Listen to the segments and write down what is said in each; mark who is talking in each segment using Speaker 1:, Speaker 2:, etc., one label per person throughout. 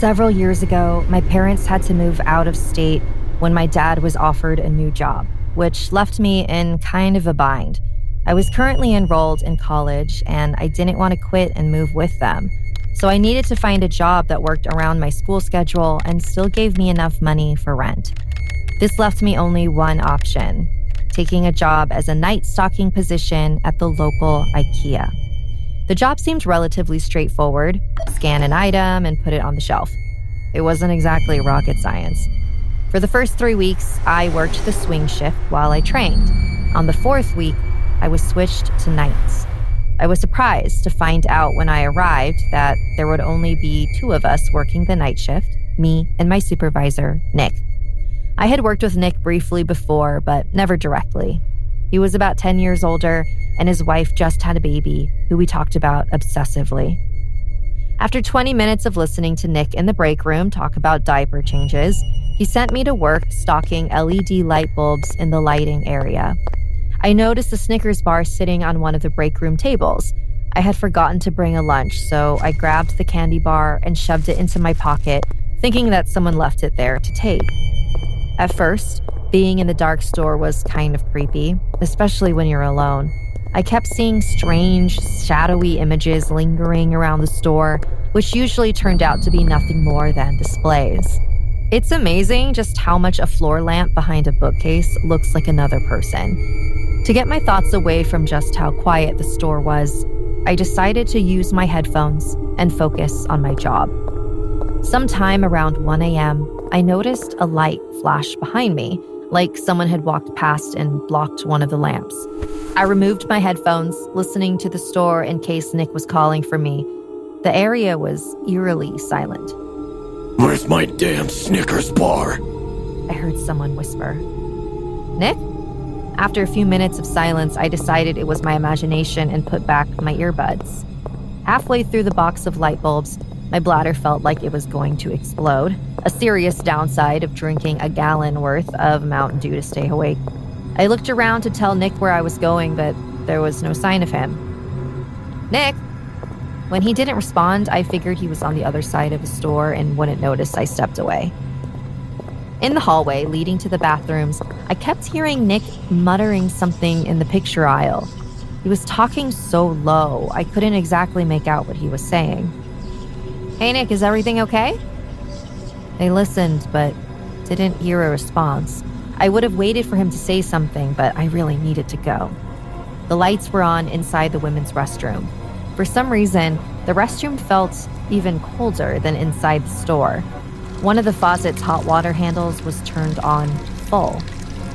Speaker 1: Several years ago, my parents had to move out of state when my dad was offered a new job, which left me in kind of a bind. I was currently enrolled in college, and I didn't want to quit and move with them. So I needed to find a job that worked around my school schedule and still gave me enough money for rent. This left me only one option: taking a job as a night stocking position at the local IKEA. The job seemed relatively straightforward: scan an item and put it on the shelf. It wasn't exactly rocket science. For the first 3 weeks, I worked the swing shift while I trained. On the 4th week, I was switched to nights. I was surprised to find out when I arrived that there would only be 2 of us working the night shift, me and my supervisor, Nick. I had worked with Nick briefly before, but never directly. He was about 10 years older, and his wife just had a baby, who we talked about obsessively. After 20 minutes of listening to Nick in the break room talk about diaper changes, he sent me to work stocking LED light bulbs in the lighting area. I noticed a Snickers bar sitting on one of the break room tables. I had forgotten to bring a lunch, so I grabbed the candy bar and shoved it into my pocket, thinking that someone left it there to take. At first, being in the dark store was kind of creepy, especially when you're alone. I kept seeing strange, shadowy images lingering around the store, which usually turned out to be nothing more than displays. It's amazing just how much a floor lamp behind a bookcase looks like another person. To get my thoughts away from just how quiet the store was, I decided to use my headphones and focus on my job. Sometime around 1 a.m., I noticed a light flash behind me, like someone had walked past and blocked one of the lamps. I removed my headphones, listening to the store in case Nick was calling for me. The area was eerily silent.
Speaker 2: "Where's my damn Snickers bar?"
Speaker 1: I heard someone whisper. "Nick?" After a few minutes of silence, I decided it was my imagination and put back my earbuds. Halfway through the box of light bulbs, my bladder felt like it was going to explode, a serious downside of drinking a gallon worth of Mountain Dew to stay awake. I looked around to tell Nick where I was going, but there was no sign of him. "Nick?" When he didn't respond, I figured he was on the other side of the store and wouldn't notice I stepped away. In the hallway leading to the bathrooms, I kept hearing Nick muttering something in the picture aisle. He was talking so low, I couldn't exactly make out what he was saying. "Hey Nick, is everything okay?" I listened, but didn't hear a response. I would have waited for him to say something, but I really needed to go. The lights were on inside the women's restroom. For some reason, the restroom felt even colder than inside the store. One of the faucet's hot water handles was turned on full.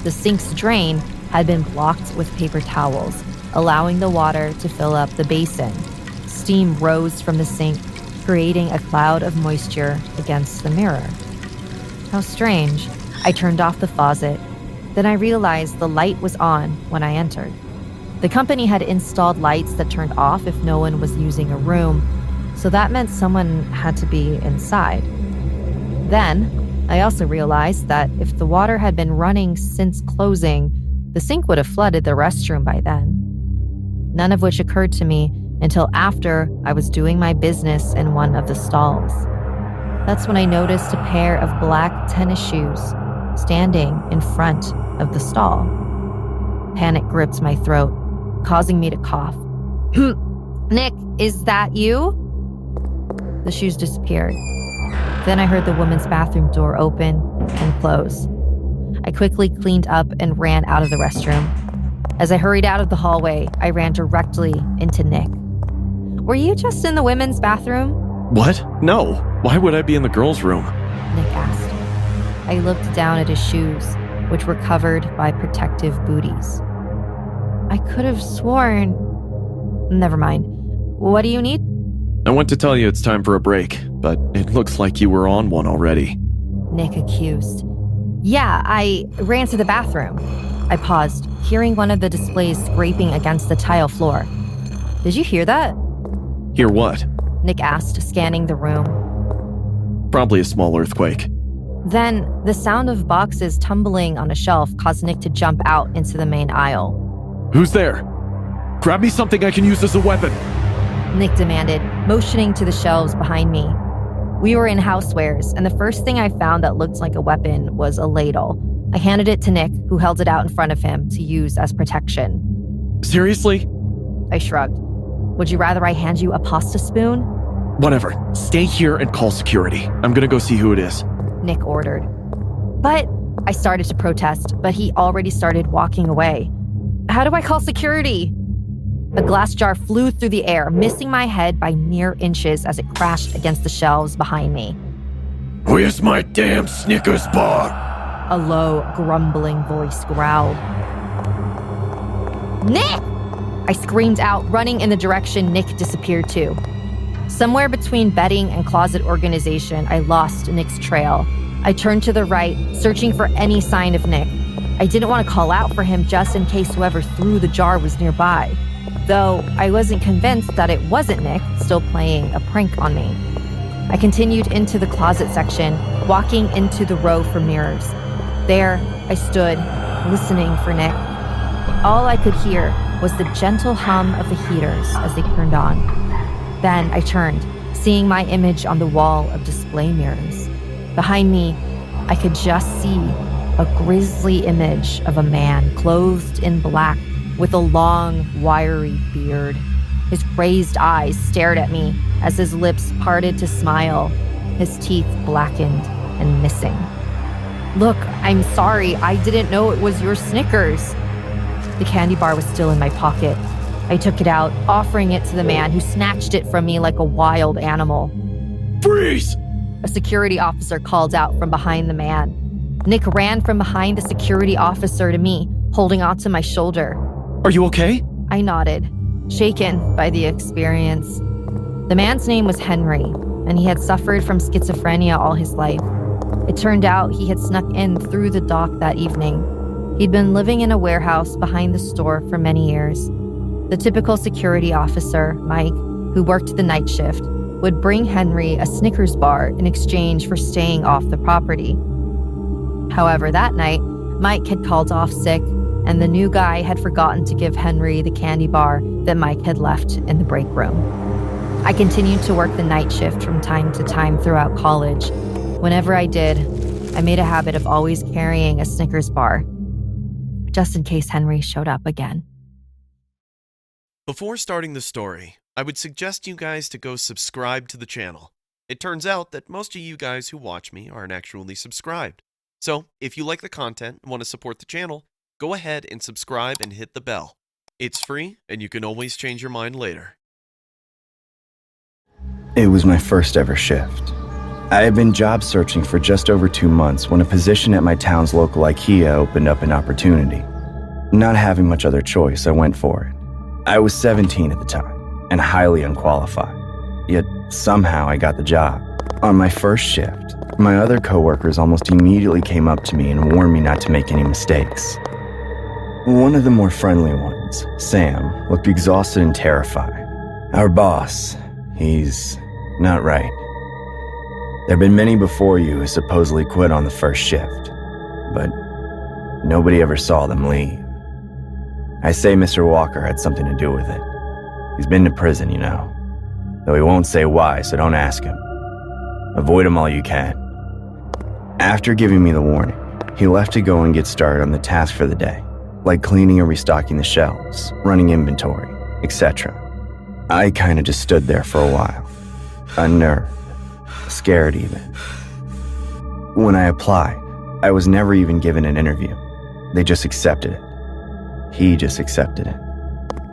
Speaker 1: The sink's drain had been blocked with paper towels, allowing the water to fill up the basin. Steam rose from the sink, creating a cloud of moisture against the mirror. How strange. I turned off the faucet. Then I realized the light was on when I entered. The company had installed lights that turned off if no one was using a room, so that meant someone had to be inside. Then, I also realized that if the water had been running since closing, the sink would have flooded the restroom by then. None of which occurred to me until after I was doing my business in one of the stalls. That's when I noticed a pair of black tennis shoes standing in front of the stall. Panic gripped my throat, causing me to cough. "Nick, is that you?" The shoes disappeared. Then I heard the women's bathroom door open and close. I quickly cleaned up and ran out of the restroom. As I hurried out of the hallway, I ran directly into Nick. "Were you just in the women's bathroom?"
Speaker 2: "What? No. Why would I be in the girls' room?"
Speaker 1: Nick asked. I looked down at his shoes, which were covered by protective booties. I could have sworn... Never mind. What do you need?
Speaker 2: "I want to tell you it's time for a break, but it looks like you were on one already."
Speaker 1: Nick accused. "Yeah, I ran to the bathroom." I paused, hearing one of the displays scraping against the tile floor. "Did you hear that?"
Speaker 2: "Hear what?"
Speaker 1: Nick asked, scanning the room.
Speaker 2: "Probably a small earthquake."
Speaker 1: Then, the sound of boxes tumbling on a shelf caused Nick to jump out into the main aisle.
Speaker 2: "Who's there? Grab me something I can use as a weapon."
Speaker 1: Nick demanded, motioning to the shelves behind me. We were in housewares, and the first thing I found that looked like a weapon was a ladle. I handed it to Nick, who held it out in front of him to use as protection.
Speaker 2: Seriously?
Speaker 1: I shrugged. Would you rather I hand you a pasta spoon?
Speaker 2: Whatever. Stay here and call security. I'm gonna go see who it is.
Speaker 1: Nick ordered. But I started to protest, but he already started walking away. How do I call security? A glass jar flew through the air, missing my head by mere inches as it crashed against the shelves behind me.
Speaker 2: Where's my damn Snickers bar?
Speaker 1: A low, grumbling voice growled. Nick! I screamed out, running in the direction Nick disappeared to. Somewhere between bedding and closet organization, I lost Nick's trail. I turned to the right, searching for any sign of Nick. I didn't want to call out for him just in case whoever threw the jar was nearby. Though I wasn't convinced that it wasn't Nick still playing a prank on me. I continued into the closet section, walking into the row for mirrors. There, I stood, listening for Nick. All I could hear was the gentle hum of the heaters as they turned on. Then I turned, seeing my image on the wall of display mirrors. Behind me, I could just see a grisly image of a man clothed in black with a long, wiry beard. His crazed eyes stared at me as his lips parted to smile, his teeth blackened and missing. Look, I'm sorry, I didn't know it was your Snickers. The candy bar was still in my pocket. I took it out, offering it to the man who snatched it from me like a wild animal.
Speaker 2: Freeze!
Speaker 1: A security officer called out from behind the man. Nick ran from behind the security officer to me, holding onto my shoulder.
Speaker 2: Are you okay?
Speaker 1: I nodded, shaken by the experience. The man's name was Henry, and he had suffered from schizophrenia all his life. It turned out he had snuck in through the dock that evening. He'd been living in a warehouse behind the store for many years. The typical security officer, Mike, who worked the night shift, would bring Henry a Snickers bar in exchange for staying off the property. However, that night, Mike had called off sick, and the new guy had forgotten to give Henry the candy bar that Mike had left in the break room. I continued to work the night shift from time to time throughout college. Whenever I did, I made a habit of always carrying a Snickers bar, just in case Henry showed up again.
Speaker 3: Before starting the story, I would suggest you guys to go subscribe to the channel. It turns out that most of you guys who watch me aren't actually subscribed. So, if you like the content and want to support the channel, go ahead and subscribe and hit the bell. It's free, and you can always change your mind later.
Speaker 4: It was my first ever shift. I had been job searching for just over 2 months when a position at my town's local IKEA opened up an opportunity. Not having much other choice, I went for it. I was 17 at the time, and highly unqualified. Yet, somehow I got the job. On my first shift, my other coworkers almost immediately came up to me and warned me not to make any mistakes. One of the more friendly ones, Sam, looked exhausted and terrified. Our boss, he's not right. There have been many before you who supposedly quit on the first shift, but nobody ever saw them leave. I say Mr. Walker had something to do with it. He's been to prison, you know. Though he won't say why, so don't ask him. Avoid him all you can. After giving me the warning, he left to go and get started on the task for the day, like cleaning and restocking the shelves, running inventory, etc. I kinda just stood there for a while, unnerved, scared even. When I applied, I was never even given an interview. They just accepted it. He just accepted it.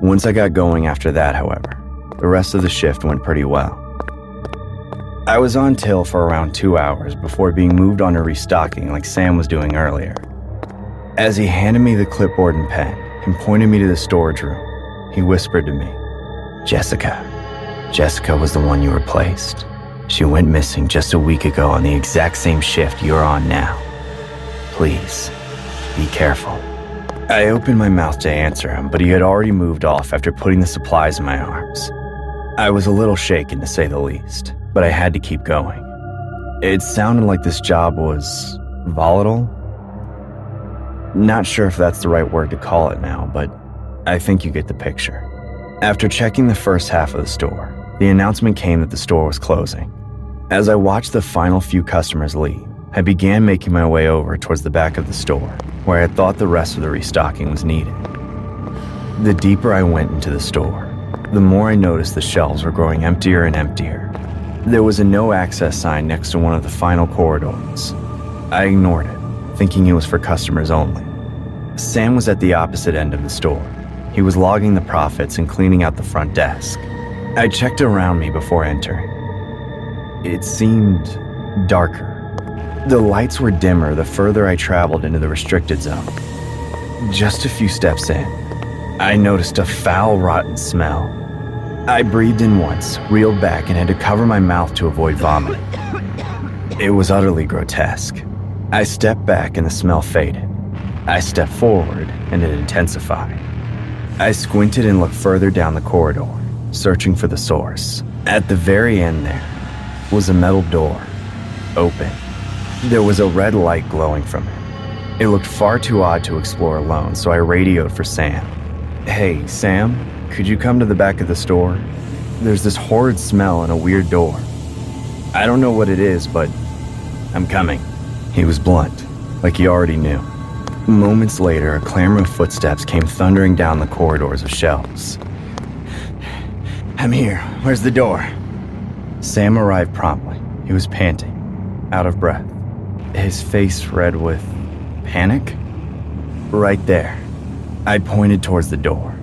Speaker 4: Once I got going after that, however, the rest of the shift went pretty well. I was on till for around 2 hours before being moved on to restocking like Sam was doing earlier. As he handed me the clipboard and pen and pointed me to the storage room, he whispered to me, Jessica was the one you replaced. She went missing just a week ago on the exact same shift you're on now. Please, be careful. I opened my mouth to answer him, but he had already moved off after putting the supplies in my arms. I was a little shaken, to say the least, but I had to keep going. It sounded like this job was volatile. Not sure if that's the right word to call it now, but I think you get the picture. After checking the first half of the store, the announcement came that the store was closing. As I watched the final few customers leave, I began making my way over towards the back of the store, where I thought the rest of the restocking was needed. The deeper I went into the store, the more I noticed the shelves were growing emptier and emptier. There was a no access sign next to one of the final corridors. I ignored it, thinking it was for customers only. Sam was at the opposite end of the store. He was logging the profits and cleaning out the front desk. I checked around me before entering. It seemed darker. The lights were dimmer the further I traveled into the restricted zone. Just a few steps in, I noticed a foul, rotten smell. I breathed in once, reeled back, and had to cover my mouth to avoid vomiting. It was utterly grotesque. I stepped back and the smell faded. I stepped forward and it intensified. I squinted and looked further down the corridor, searching for the source. At the very end there was a metal door, open. There was a red light glowing from it. It looked far too odd to explore alone, so I radioed for Sam. "Hey, Sam, could you come to the back of the store? There's this horrid smell and a weird door. I don't know what it is, but I'm coming." He was blunt, like he already knew. Moments later, a clamor of footsteps came thundering down the corridors of shelves. "I'm here. Where's the door?" Sam arrived promptly. He was panting, out of breath, his face red with panic. "Right there." I pointed towards the door.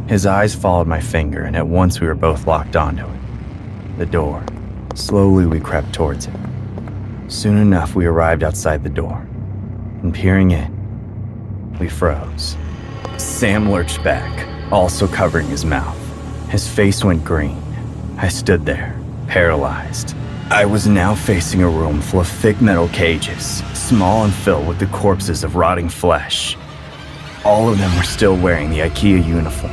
Speaker 4: His eyes followed my finger, and at once we were both locked onto it. The door. Slowly we crept towards it. Soon enough, we arrived outside the door, and peering in, we froze. Sam lurched back, also covering his mouth. His face went green. I stood there, paralyzed. I was now facing a room full of thick metal cages, small and filled with the corpses of rotting flesh. All of them were still wearing the IKEA uniform.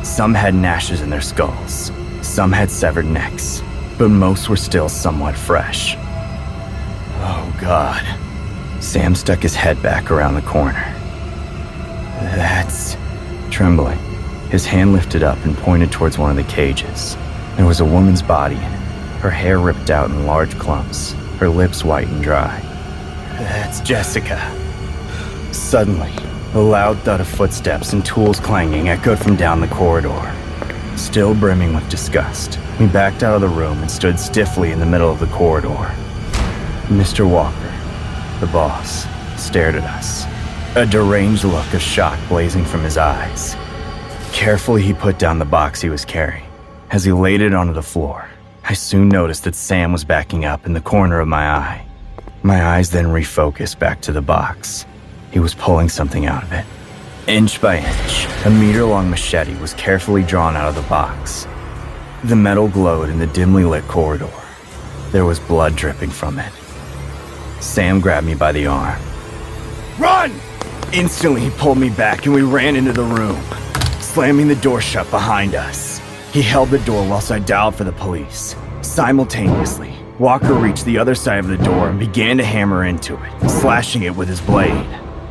Speaker 4: Some had nashes in their skulls, some had severed necks, but most were still somewhat fresh. "Oh God." Sam stuck his head back around the corner. "That's..." Trembling, his hand lifted up and pointed towards one of the cages. There was a woman's body in it, her hair ripped out in large clumps, her lips white and dry. "That's Jessica." Suddenly, a loud thud of footsteps and tools clanging echoed from down the corridor. Still brimming with disgust, we backed out of the room and stood stiffly in the middle of the corridor. Mr. Walker, the boss, stared at us, a deranged look of shock blazing from his eyes. Carefully, he put down the box he was carrying. As he laid it onto the floor, I soon noticed that Sam was backing up in the corner of my eye. My eyes then refocused back to the box. He was pulling something out of it. Inch by inch, a meter-long machete was carefully drawn out of the box. The metal glowed in the dimly lit corridor. There was blood dripping from it. Sam grabbed me by the arm. "Run!" Instantly, he pulled me back and we ran into the room, slamming the door shut behind us. He held the door whilst I dialed for the police. Simultaneously, Walker reached the other side of the door and began to hammer into it, slashing it with his blade.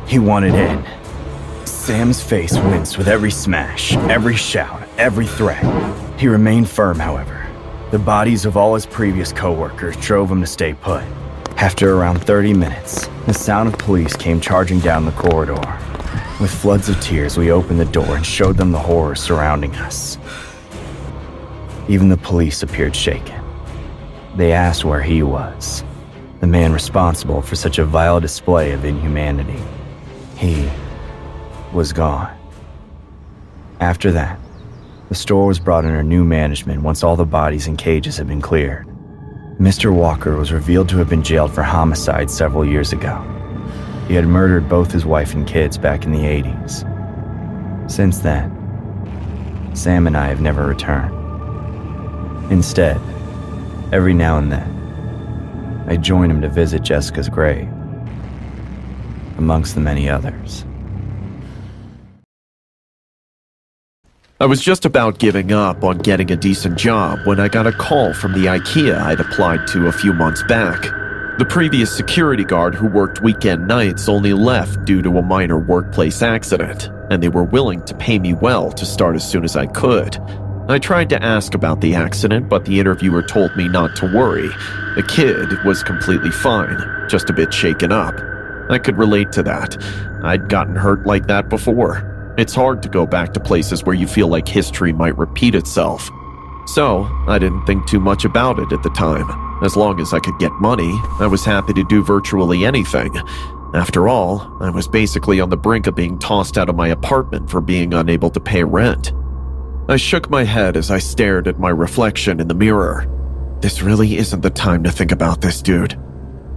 Speaker 4: He wanted in. Sam's face winced with every smash, every shout, every threat. He remained firm, however. The bodies of all his previous co-workers drove him to stay put. After around 30 minutes, the sound of police came charging down the corridor. With floods of tears, we opened the door and showed them the horror surrounding us. Even the police appeared shaken. They asked where he was, the man responsible for such a vile display of inhumanity. He was gone. After that, the store was brought under new management once all the bodies and cages had been cleared. Mr. Walker was revealed to have been jailed for homicide several years ago. He had murdered both his wife and kids back in the 80s. Since then, Sam and I have never returned. Instead, every now and then, I join him to visit Jessica's grave, amongst the many others.
Speaker 2: I was just about giving up on getting a decent job when I got a call from the IKEA I'd applied to a few months back. The previous security guard who worked weekend nights only left due to a minor workplace accident, and they were willing to pay me well to start as soon as I could. I tried to ask about the accident, but the interviewer told me not to worry. The kid was completely fine, just a bit shaken up. I could relate to that. I'd gotten hurt like that before. It's hard to go back to places where you feel like history might repeat itself. So, I didn't think too much about it at the time. As long as I could get money, I was happy to do virtually anything. After all, I was basically on the brink of being tossed out of my apartment for being unable to pay rent. I shook my head as I stared at my reflection in the mirror. This really isn't the time to think about this, dude.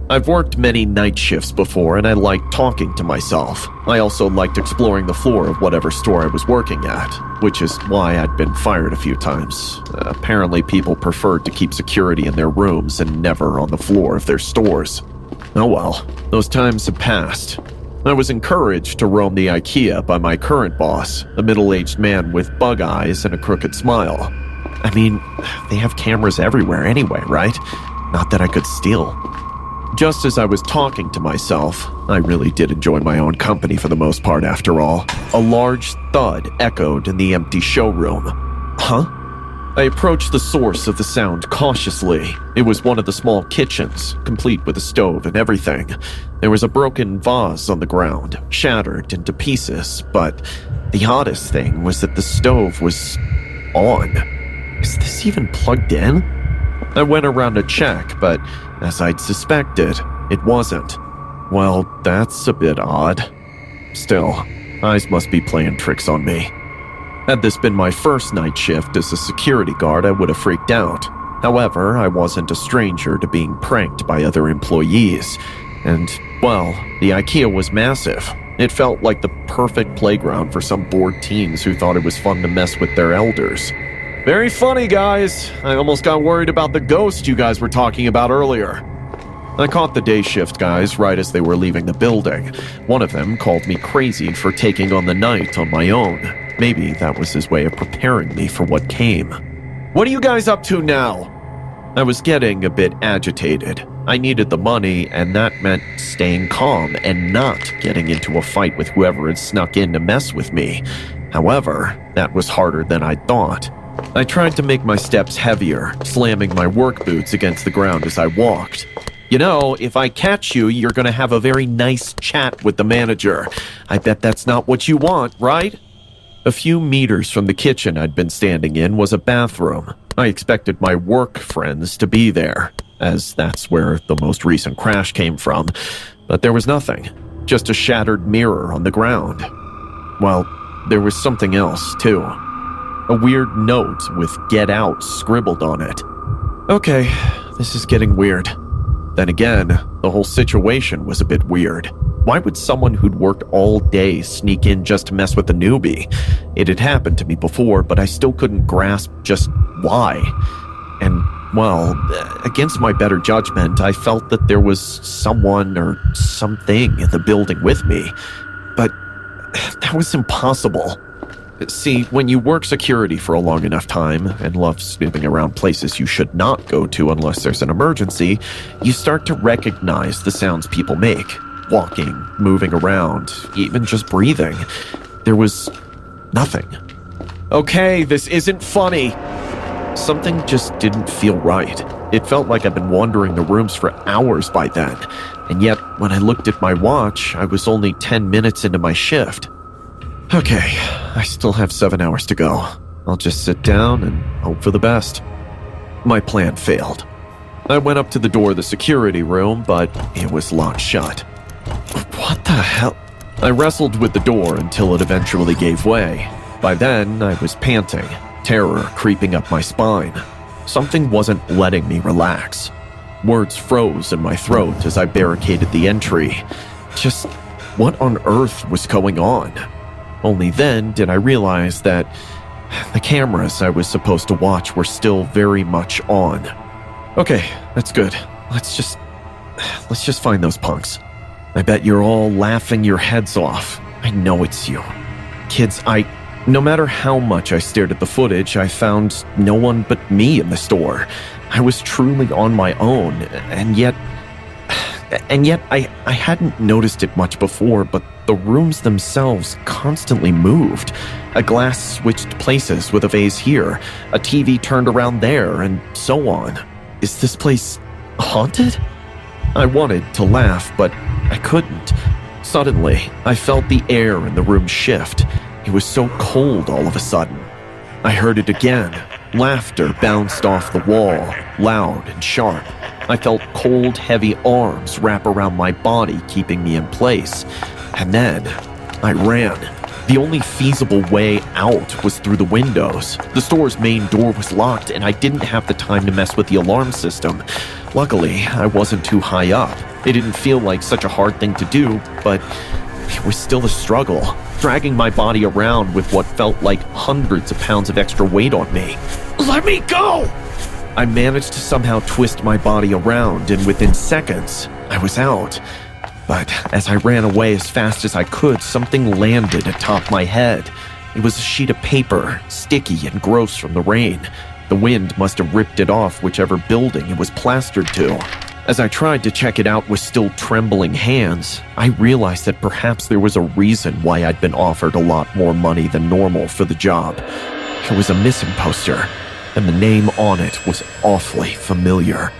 Speaker 2: I've worked many night shifts before, and I liked talking to myself. I also liked exploring the floor of whatever store I was working at, which is why I'd been fired a few times. Apparently, people preferred to keep security in their rooms and never on the floor of their stores. Oh well, those times have passed. I was encouraged to roam the IKEA by my current boss, a middle-aged man with bug eyes and a crooked smile. I mean, they have cameras everywhere anyway, right? Not that I could steal. Just as I was talking to myself, I really did enjoy my own company for the most part after all, a large thud echoed in the empty showroom. Huh? I approached the source of the sound cautiously. It was one of the small kitchens, complete with a stove and everything. There was a broken vase on the ground, shattered into pieces, but the oddest thing was that the stove was on. Is this even plugged in? I went around to check, but as I'd suspected, it wasn't. Well, that's a bit odd. Still, eyes must be playing tricks on me. Had this been my first night shift as a security guard, I would have freaked out. However, I wasn't a stranger to being pranked by other employees. And, well, the IKEA was massive. It felt like the perfect playground for some bored teens who thought it was fun to mess with their elders. Very funny, guys. I almost got worried about the ghost you guys were talking about earlier. I caught the day shift guys right as they were leaving the building. One of them called me crazy for taking on the night on my own. Maybe that was his way of preparing me for what came. What are you guys up to now? I was getting a bit agitated. I needed the money, and that meant staying calm and not getting into a fight with whoever had snuck in to mess with me. However, that was harder than I thought. I tried to make my steps heavier, slamming my work boots against the ground as I walked. You know, if I catch you, you're gonna have a very nice chat with the manager. I bet that's not what you want, right? A few meters from the kitchen I'd been standing in was a bathroom. I expected my work friends to be there, as that's where the most recent crash came from. But there was nothing, just a shattered mirror on the ground. Well, there was something else, too. A weird note with "Get Out" scribbled on it. Okay, this is getting weird. Then again, the whole situation was a bit weird. Why would someone who'd worked all day sneak in just to mess with a newbie? It had happened to me before, but I still couldn't grasp just why. And, well, against my better judgment, I felt that there was someone or something in the building with me. But that was impossible. See, when you work security for a long enough time and love snooping around places you should not go to unless there's an emergency, you start to recognize the sounds people make. Walking, moving around, even just breathing. There was nothing. Okay, this isn't funny. Something just didn't feel right. It felt like I'd been wandering the rooms for hours by then, and yet when I looked at my watch, I was only 10 minutes into my shift. Okay, I still have 7 hours to go. I'll just sit down and hope for the best. My plan failed. I went up to the door of the security room, but it was locked shut. What the hell? I wrestled with the door until it eventually gave way. By then, I was panting, terror creeping up my spine. Something wasn't letting me relax. Words froze in my throat as I barricaded the entry. Just what on earth was going on? Only then did I realize that the cameras I was supposed to watch were still very much on. Okay, that's good. Let's just find those punks. I bet you're all laughing your heads off. I know it's you. Kids, no matter how much I stared at the footage, I found no one but me in the store. I was truly on my own, and yet And yet, I hadn't noticed it much before, but the rooms themselves constantly moved. A glass switched places with a vase here, a TV turned around there, and so on. Is this place haunted? I wanted to laugh, but I couldn't. Suddenly, I felt the air in the room shift. It was so cold all of a sudden. I heard it again. Laughter bounced off the wall, loud and sharp. I felt cold, heavy arms wrap around my body, keeping me in place. And then, I ran. The only feasible way out was through the windows. The store's main door was locked, and I didn't have the time to mess with the alarm system. Luckily, I wasn't too high up. It didn't feel like such a hard thing to do, but it was still a struggle, dragging my body around with what felt like hundreds of pounds of extra weight on me. Let me go! I managed to somehow twist my body around, and within seconds, I was out. But as I ran away as fast as I could, something landed atop my head. It was a sheet of paper, sticky and gross from the rain. The wind must have ripped it off whichever building it was plastered to. As I tried to check it out with still trembling hands, I realized that perhaps there was a reason why I'd been offered a lot more money than normal for the job. It was a missing poster, and the name on it was awfully familiar.